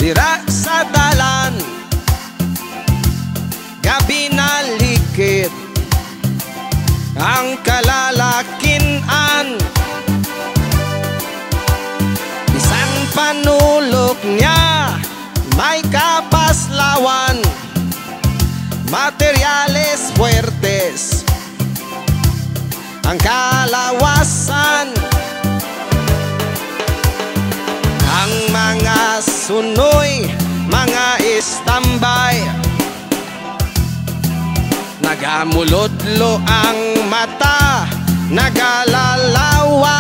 dira sa dalan, gabi na likid ang kalalakinan. Bisan panulok niya may kapaslawan, materyales fuertes ang kalawasan. Ang mga sunoy, mga istambay, nagamulodlo ang mata, nagalalaway.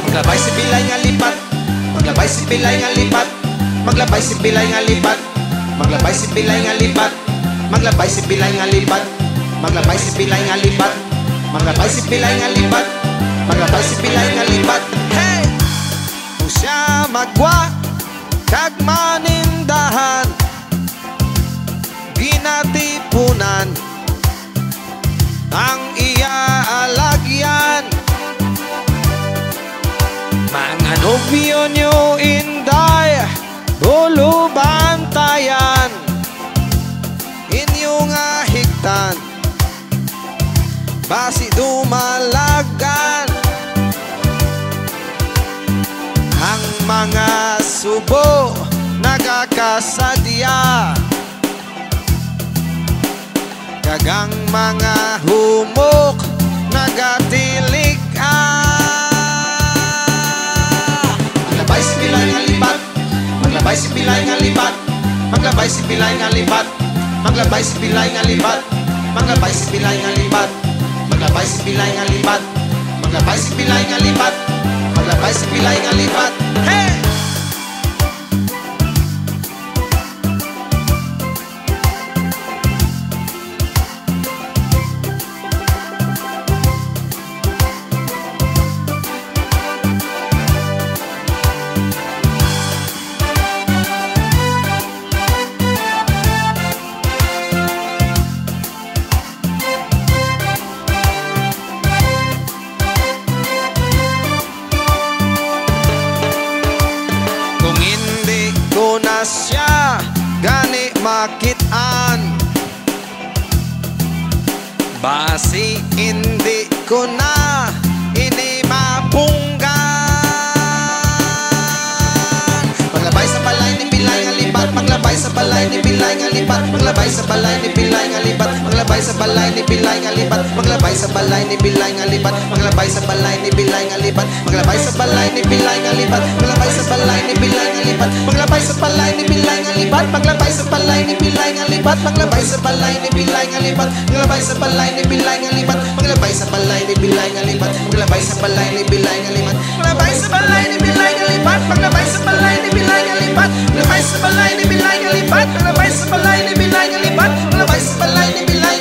Maglabay si Pilay nga lipat, maglabay si Pilay nga lipat, maglabay si Pilay nga lipat, maglabay si Pilay nga lipat, maglabay si Pilay nga lipat, maglabay si Pilay nga lipat, maglabay si Pilay nga lipat, maglabay si Pilay nga lipat. Hey! Kung siya magwa kag manindahan, ginatipunan ang iya alagyan. Mga nobyo nyo inday, ulo bantayan, inyong ahigtan, basi dumalagan. Ang mga subo nagakasadya, kagang mga humok nagatilig. Maglabay si Pilay nga lipat, maglabay si Pilay nga lipat, maglabay si Pilay nga lipat, maglabay si Pilay nga lipat, maglabay si Pilay nga lipat, maglabay si Pilay nga lipat, maglabay si Pilay nga lipat, maglabay si Pilay nga lipat. Hey! Siya gani makitaan, basi hindi ko na ini mapunggan. Maglabay sa balay ni Pilay nga lipat, maglabay sa balay ni Pilay nga lipat, maglabay sa balay ni Pilay nga lipat, maglabay sa balay ni Pilay nga lipat, maglabay sa balay ni Pilay nga lipat, maglabay sa balay ni Pilay nga lipat, maglabay sa balay ni Pilay nga lipat, maglabay sa balay ni Pilay nga lipat, maglabay sa balay ni Pilay nga lipat, maglabay sa balay ni Pilay nga lipat, maglabay sa balay ni Pilay nga lipat, maglabay sa balay ni Pilay nga lipat, maglabay sa balay ni Pilay nga lipat, maglabay sa balay ni Pilay nga lipat, maglabay sa balay ni Pilay nga lipat, maglabay sa balay ni Pilay nga lipat, maglabay sa balay ni Pilay nga lipat, maglabay sa balay ni Pilay nga lipat, maglabay sa balay ni Pilay